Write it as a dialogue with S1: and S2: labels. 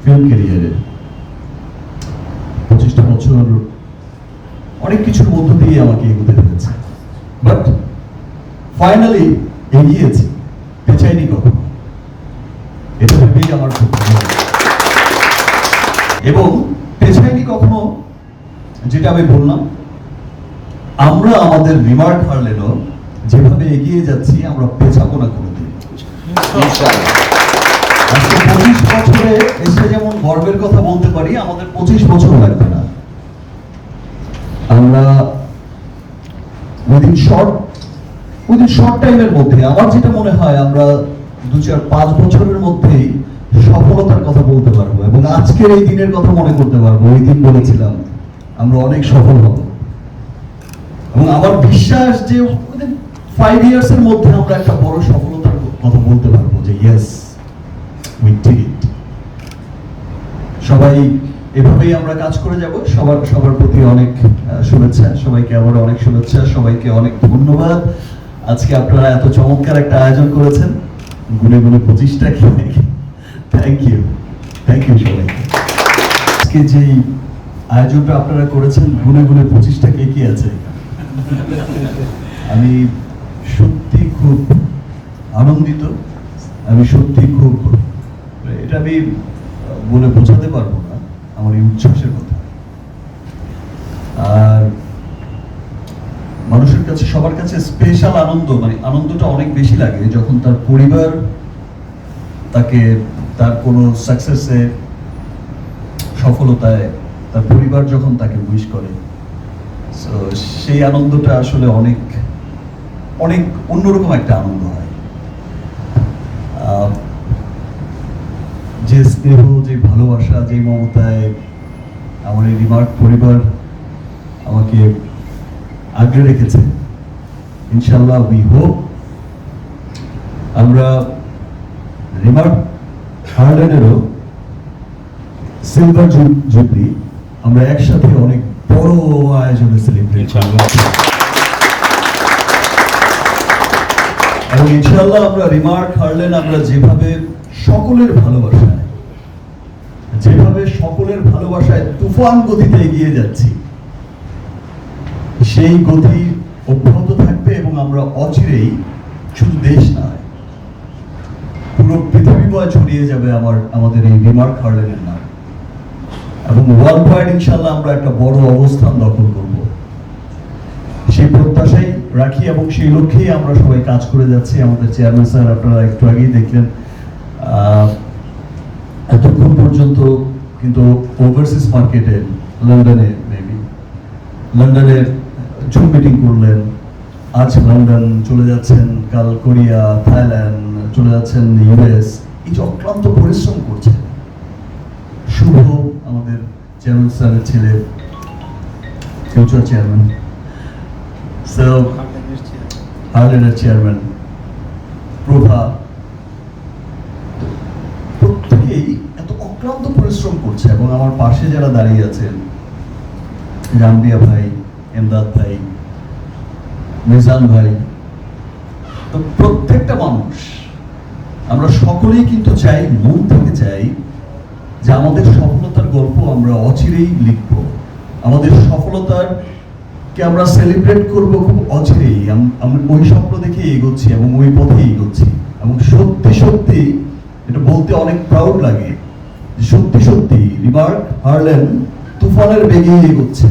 S1: Film ক্যারিয়ারে 25টা বছর অনেক কিছুর মধ্য দিয়ে আমাকে এগোতে হয়েছে, বাট ফাইনালি এগিয়েছি, পেছাইনি কখনো। এটা ভেবেই আমার খুব ভালো লাগে। এবং পেছাইনি কখনো, যেটা আমি বললাম, আমরা আমাদের রিমার্ক হারলেনও যেভাবে এগিয়ে যাচ্ছি আমরা পেছাবো না কোনোদিন। আজকে 25 বছরে এসে যেমন গর্বের কথা বলতে পারি, আমাদের 25 বছর লাগবে না। আমরা উইদিন শর্ট টাইমের মধ্যে, আমার যেটা মনে হয়, আমরা 2-4-5 বছরের মধ্যেই সফলতার কথা বলতে পারবো এবং আজকের এই দিনের কথা মনে করতে পারবো। ওই দিন বলেছিলাম আমরা অনেক সফল হব এবং আমার বিশ্বাস যে 5 ইয়ার্স এর মধ্যে আমরা একটা বড় সফলতার কথা বলতে পারবো যে ইয়েস উই ডিড ইট। সবাই এভাবেই আমরা কাজ করে যাব। সবার প্রতি অনেক শুভেচ্ছা, সবাইকে আবার অনেক শুভেচ্ছা, সবাইকে অনেক ধন্যবাদ। আজকে আপনারা এত চমৎকার একটা আয়োজন করেছেন, গুনে 25টা থ্যাংক ইউ সবাইকে। আজকে যে আয়োজনটা আপনারা করেছেন, গুনে 25টা কি আছে, আমি সত্যি খুব আনন্দিত। আমি সত্যি খুব, এটা আমি বলে বোঝাতে পারবো না আমার এই উচ্ছ্বাসের কথা। আর মানুষের কাছে, সবার কাছে স্পেশাল আনন্দ, মানে আনন্দটা অনেক বেশি লাগে যখন তার পরিবার তাকে, তার কোনো সাকসেসে, সফলতায় তার পরিবার যখন তাকে উইশ করে, সেই আনন্দটা আসলে অনেক অনেক অন্যরকম একটা আনন্দ হয়। যে স্নেহ, যে ভালোবাসা, যে মমতায় আমার এই রিমার্ক পরিবার আমাকে আগলে রেখেছে, ইনশাল্লাহ উই হোপ আমরা রিমার্ক হার্লেনেরও সিলভার জুবলি আমরা একসাথে অনেক বড় আয়োজনে সেলিব্রেট করব এবং ইনশাআল্লাহ আমরা রিমার্ক হার্লেন আমরা যেভাবে সকলের ভালোবাসায় তুফান গতিতে এগিয়ে যাচ্ছি, সেই গতি অব্যাহত থাকবে এবং আমরা অচিরেই শুধু দেশ নয়, পুরো পৃথিবীময় ছড়িয়ে যাবে আমাদের এই রিমার্ক হার্লেনের নাম এবং ওয়ার্ল্ড ওয়াইড ইনশাআল্লাহ আমরা একটা বড় অবস্থান দখল করব, সেই প্রত্যাশাই রাখি এবং সেই লক্ষ্যেই আমরা সবাই কাজ করে যাচ্ছি। আমাদের চেয়ারম্যান স্যার, আপনারা একটু আগেই দেখলেন, এতক্ষণ পর্যন্ত কিন্তু ওভারসিজ মার্কেটে লন্ডনে জুম মিটিং করলেন, আজ লন্ডন চলে যাচ্ছেন, কাল কোরিয়া, থাইল্যান্ড চলে যাচ্ছেন, ইউএস, এই যে অক্লান্ত পরিশ্রম করছে। শুভ আমাদের চেয়ারম্যান স্যারের ছেলে, ফিউচার চেয়ারম্যান, হার্লেনের চেয়ারম্যান প্রভা, প্রত্যেকেই এত অক্লান্ত পরিশ্রম করছে এবং আমার পাশে যারা দাঁড়িয়ে আছেন, জাম্বিয়া ভাই, এমদাদ ভাই, মিজান ভাই, তো প্রত্যেকটা মানুষ, আমরা সকলেই কিন্তু চাই, মন থেকে চাই যে আমাদের সফলতার গল্প আমরা অচিরেই লিখব, আমাদের সফলতাকে আমরা সেলিব্রেট করব খুব অচিরেই। আমরা ওই স্বপ্ন দেখে এগোচ্ছি এবং ওই পথে এগোচ্ছি এবং সত্যি এটা বলতে অনেক প্রাউড লাগে যে সত্যি রিমার্ক হার্লেন তুফানের বেগে এগোচ্ছে।